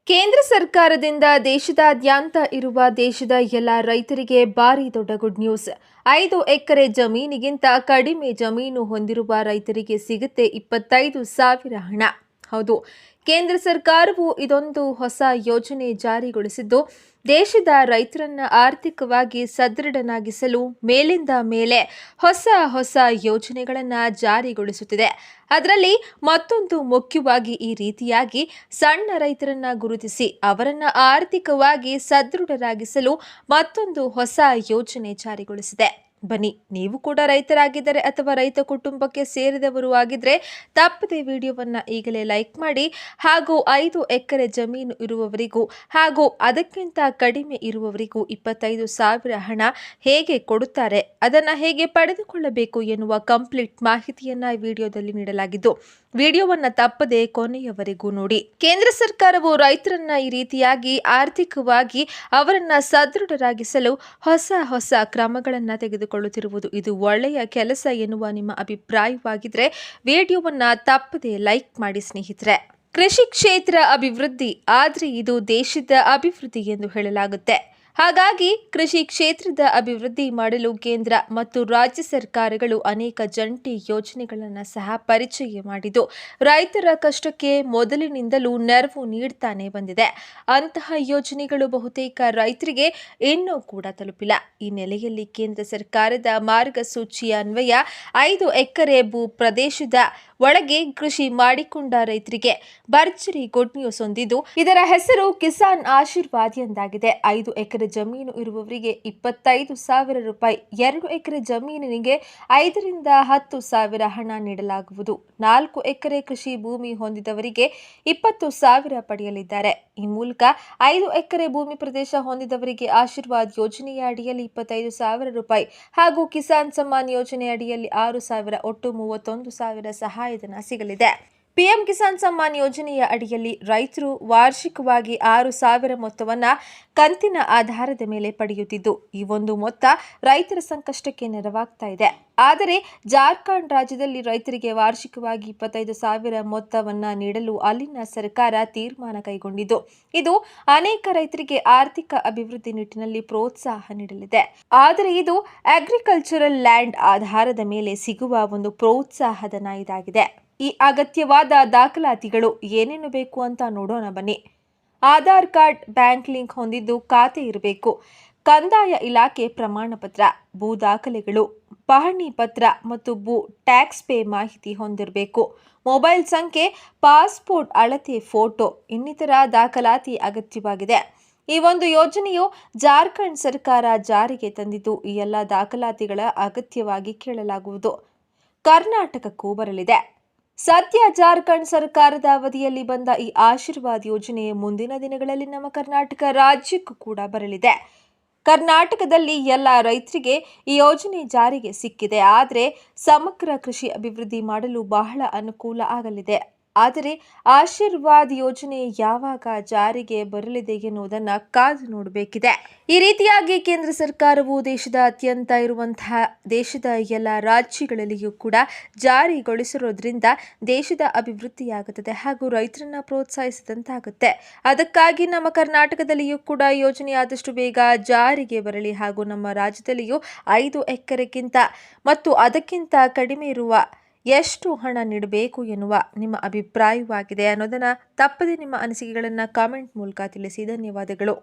ಕೇಂದ್ರ ಸರ್ಕಾರದಿಂದ ದೇಶದಾದ್ಯಂತ ಇರುವ ದೇಶದ ಎಲ್ಲ ರೈತರಿಗೆ ಭಾರಿ ದೊಡ್ಡ ಗುಡ್ ನ್ಯೂಸ್. 5 ಎಕರೆ ಜಮೀನಿಗಿಂತ ಕಡಿಮೆ ಜಮೀನು ಹೊಂದಿರುವ ರೈತರಿಗೆ ಸಿಗುತ್ತೆ 25,000 ಹಣ. ಹೌದು, ಕೇಂದ್ರ ಸರ್ಕಾರವು ಇದೊಂದು ಹೊಸ ಯೋಜನೆ ಜಾರಿಗೊಳಿಸಿದ್ದು ದೇಶದ ರೈತರನ್ನ ಆರ್ಥಿಕವಾಗಿ ಸದೃಢನಾಗಿಸಲು ಮೇಲಿಂದ ಮೇಲೆ ಹೊಸ ಯೋಜನೆಗಳನ್ನು ಜಾರಿಗೊಳಿಸುತ್ತಿದೆ. ಅದರಲ್ಲಿ ಮತ್ತೊಂದು ಮುಖ್ಯವಾಗಿ ಈ ರೀತಿಯಾಗಿ ಸಣ್ಣ ರೈತರನ್ನ ಗುರುತಿಸಿ ಅವರನ್ನ ಆರ್ಥಿಕವಾಗಿ ಸದೃಢರಾಗಿಸಲು ಮತ್ತೊಂದು ಹೊಸ ಯೋಜನೆ ಜಾರಿಗೊಳಿಸಿದೆ. ಬನ್ನಿ, ನೀವು ಕೂಡ ರೈತರಾಗಿದ್ದರೆ ಅಥವಾ ರೈತ ಕುಟುಂಬಕ್ಕೆ ಸೇರಿದವರು ಆಗಿದ್ರೆ ತಪ್ಪದೆ ವಿಡಿಯೋವನ್ನ ಈಗಲೇ ಲೈಕ್ ಮಾಡಿ. ಹಾಗೂ 5 ಎಕರೆ ಜಮೀನು ಇರುವವರಿಗೂ ಹಾಗೂ ಅದಕ್ಕಿಂತ ಕಡಿಮೆ ಇರುವವರಿಗೂ 25,000 ಹಣ ಹೇಗೆ ಕೊಡುತ್ತಾರೆ, ಅದನ್ನ ಹೇಗೆ ಪಡೆದುಕೊಳ್ಳಬೇಕು ಎನ್ನುವ ಕಂಪ್ಲೀಟ್ ಮಾಹಿತಿಯನ್ನ ಈ ವಿಡಿಯೋದಲ್ಲಿ ನೀಡಲಾಗಿದ್ದು ವಿಡಿಯೋವನ್ನ ತಪ್ಪದೆ ಕೊನೆಯವರೆಗೂ ನೋಡಿ. ಕೇಂದ್ರ ಸರ್ಕಾರವು ರೈತರನ್ನ ಈ ರೀತಿಯಾಗಿ ಆರ್ಥಿಕವಾಗಿ ಅವರನ್ನ ಸದೃಢರಾಗಿಸಲು ಹೊಸ ಕ್ರಮಗಳನ್ನ ತೆಗೆದುಕೊಳ್ಳುತ್ತಿರುವುದು ಇದು ಒಳ್ಳೆಯ ಕೆಲಸ ಎನ್ನುವ ನಿಮ್ಮ ಅಭಿಪ್ರಾಯವಾಗಿದ್ರೆ ವಿಡಿಯೋವನ್ನ ತಪ್ಪದೆ ಲೈಕ್ ಮಾಡಿ ಸ್ನೇಹಿತರೆ. ಕೃಷಿ ಕ್ಷೇತ್ರ ಅಭಿವೃದ್ಧಿ ಆದರೆ ಇದು ದೇಶದ ಅಭಿವೃದ್ಧಿ ಎಂದು ಹೇಳಲಾಗುತ್ತೆ. ಹಾಗಾಗಿ ಕೃಷಿ ಕ್ಷೇತ್ರದ ಅಭಿವೃದ್ಧಿ ಮಾಡಲು ಕೇಂದ್ರ ಮತ್ತು ರಾಜ್ಯ ಸರ್ಕಾರಗಳು ಅನೇಕ ಜಂಟಿ ಯೋಜನೆಗಳನ್ನು ಸಹ ಪರಿಚಯ ಮಾಡಿದ್ದು ರೈತರ ಕಷ್ಟಕ್ಕೆ ಮೊದಲಿನಿಂದಲೂ ನೆರವು ನೀಡ್ತಾನೆ ಬಂದಿದೆ. ಅಂತಹ ಯೋಜನೆಗಳು ಬಹುತೇಕ ರೈತರಿಗೆ ಇನ್ನೂ ಕೂಡ ತಲುಪಿಲ್ಲ. ಈ ನೆಲೆಯಲ್ಲಿ ಕೇಂದ್ರ ಸರ್ಕಾರದ ಮಾರ್ಗಸೂಚಿಯ ಅನ್ವಯ 5 ಎಕರೆ ಭೂ ಪ್ರದೇಶದ ಒಳಗೆ ಕೃಷಿ ಮಾಡಿಕೊಂಡ ರೈತರಿಗೆ ಭರ್ಜರಿ ಗುಡ್ ನ್ಯೂಸ್ ಹೊಂದಿದ್ದು ಇದರ ಹೆಸರು ಕಿಸಾನ್ ಆಶೀರ್ವಾದ್ ಎಂದಾಗಿದೆ. 5 ಎಕರೆ ಜಮೀನು ಇರುವವರಿಗೆ 25,000 ರೂಪಾಯಿ, 2 ಎಕರೆ ಜಮೀನಿಗೆ 5 ರಿಂದ 10,000 ಹಣ ನೀಡಲಾಗುವುದು. 4 ಎಕರೆ ಕೃಷಿ ಭೂಮಿ ಹೊಂದಿದವರಿಗೆ 20,000 ಪಡೆಯಲಿದ್ದಾರೆ. ಈ ಮೂಲಕ 5 ಎಕರೆ ಭೂಮಿ ಪ್ರದೇಶ ಹೊಂದಿದವರಿಗೆ ಆಶೀರ್ವಾದ್ ಯೋಜನೆಯ ಅಡಿಯಲ್ಲಿ 25,000 ರೂಪಾಯಿ ಹಾಗೂ ಕಿಸಾನ್ ಸಮ್ಮಾನ್ ಯೋಜನೆ ಅಡಿಯಲ್ಲಿ 6,000 ಒಟ್ಟು 31,000 ಸಹಾಯಧನ ಸಿಗಲಿದೆ. ಪಿಎಂ ಕಿಸಾನ್ ಸಮ್ಮಾನ್ ಯೋಜನೆಯ ಅಡಿಯಲ್ಲಿ ರೈತರು ವಾರ್ಷಿಕವಾಗಿ 6,000 ಮೊತ್ತವನ್ನು ಕಂತಿನ ಆಧಾರದ ಮೇಲೆ ಪಡೆಯುತ್ತಿದ್ದು ಈ ಒಂದು ಮೊತ್ತ ರೈತರ ಸಂಕಷ್ಟಕ್ಕೆ ನೆರವಾಗ್ತಾ ಇದೆ. ಆದರೆ ಜಾರ್ಖಂಡ್ ರಾಜ್ಯದಲ್ಲಿ ರೈತರಿಗೆ ವಾರ್ಷಿಕವಾಗಿ 25,000 ಮೊತ್ತವನ್ನು ನೀಡಲು ಅಲ್ಲಿನ ಸರ್ಕಾರ ತೀರ್ಮಾನ ಕೈಗೊಂಡಿದ್ದು ಇದು ಅನೇಕ ರೈತರಿಗೆ ಆರ್ಥಿಕ ಅಭಿವೃದ್ಧಿ ನಿಟ್ಟಿನಲ್ಲಿ ಪ್ರೋತ್ಸಾಹ ನೀಡಲಿದೆ. ಆದರೆ ಇದು ಅಗ್ರಿಕಲ್ಚರಲ್ ಲ್ಯಾಂಡ್ ಆಧಾರದ ಮೇಲೆ ಸಿಗುವ ಒಂದು ಪ್ರೋತ್ಸಾಹಧನ ಇದಾಗಿದೆ. ಈ ಅಗತ್ಯವಾದ ದಾಖಲಾತಿಗಳು ಏನೇನು ಬೇಕು ಅಂತ ನೋಡೋಣ ಬನ್ನಿ. ಆಧಾರ್ ಕಾರ್ಡ್, ಬ್ಯಾಂಕ್ ಲಿಂಕ್ ಹೊಂದಿದ್ದು ಖಾತೆ ಇರಬೇಕು, ಕಂದಾಯ ಇಲಾಖೆ ಪ್ರಮಾಣ ಪತ್ರ, ಭೂ ದಾಖಲೆಗಳು, ಪಹಣಿ ಪತ್ರ ಮತ್ತು ಭೂ ಟ್ಯಾಕ್ಸ್ ಪೇ ಮಾಹಿತಿ ಹೊಂದಿರಬೇಕು, ಮೊಬೈಲ್ ಸಂಖ್ಯೆ, ಪಾಸ್ಪೋರ್ಟ್ ಅಳತೆ ಫೋಟೋ ಇನ್ನಿತರ ದಾಖಲಾತಿ ಅಗತ್ಯವಾಗಿದೆ. ಈ ಒಂದು ಯೋಜನೆಯು ಜಾರ್ಖಂಡ್ ಸರ್ಕಾರ ಜಾರಿಗೆ ತಂದಿದ್ದು ಈ ಎಲ್ಲ ದಾಖಲಾತಿಗಳ ಅಗತ್ಯವಾಗಿ ಕೇಳಲಾಗುವುದು. ಕರ್ನಾಟಕಕ್ಕೂ ಬರಲಿದೆ. ಸದ್ಯ ಜಾರ್ಖಂಡ್ ಸರ್ಕಾರದ ಅವಧಿಯಲ್ಲಿ ಬಂದ ಈ ಆಶೀರ್ವಾದ್ ಯೋಜನೆ ಮುಂದಿನ ದಿನಗಳಲ್ಲಿ ನಮ್ಮ ಕರ್ನಾಟಕ ರಾಜ್ಯಕ್ಕೂ ಕೂಡ ಬರಲಿದೆ. ಕರ್ನಾಟಕದಲ್ಲಿ ಎಲ್ಲ ರೈತರಿಗೆ ಈ ಯೋಜನೆ ಜಾರಿಗೆ ಸಿಕ್ಕಿದೆ. ಆದರೆ ಸಮಗ್ರ ಕೃಷಿ ಅಭಿವೃದ್ಧಿ ಮಾಡಲು ಬಹಳ ಅನುಕೂಲ ಆಗಲಿದೆ. ಆದರೆ ಆಶೀರ್ವಾದ್ ಯೋಜನೆ ಯಾವಾಗ ಜಾರಿಗೆ ಬರಲಿದೆ ಎನ್ನುವುದನ್ನು ಕಾದು ನೋಡಬೇಕಿದೆ. ಈ ರೀತಿಯಾಗಿ ಕೇಂದ್ರ ಸರ್ಕಾರವು ದೇಶದಾದ್ಯಂತ ಇರುವಂತಹ ದೇಶದ ಎಲ್ಲ ರಾಜ್ಯಗಳಲ್ಲಿಯೂ ಕೂಡ ಜಾರಿಗೊಳಿಸಿರೋದ್ರಿಂದ ದೇಶದ ಅಭಿವೃದ್ಧಿಯಾಗುತ್ತದೆ ಹಾಗೂ ರೈತರನ್ನ ಪ್ರೋತ್ಸಾಹಿಸಿದಂತಾಗುತ್ತೆ. ಅದಕ್ಕಾಗಿ ನಮ್ಮ ಕರ್ನಾಟಕದಲ್ಲಿಯೂ ಕೂಡ ಯೋಜನೆ ಆದಷ್ಟು ಬೇಗ ಜಾರಿಗೆ ಬರಲಿ ಹಾಗೂ ನಮ್ಮ ರಾಜ್ಯದಲ್ಲಿಯೂ 5 ಎಕರೆಗಿಂತ ಮತ್ತು ಅದಕ್ಕಿಂತ ಕಡಿಮೆ ಇರುವ ಎಷ್ಟು ಹಣ ನೀಡಬೇಕು ಎನ್ನುವ ನಿಮ್ಮ ಅಭಿಪ್ರಾಯವಾಗಿದೆ ಅನ್ನೋದನ್ನು ತಪ್ಪದೆ ನಿಮ್ಮ ಅನಿಸಿಕೆಗಳನ್ನು ಕಾಮೆಂಟ್ ಮೂಲಕ ತಿಳಿಸಿ. ಧನ್ಯವಾದಗಳು.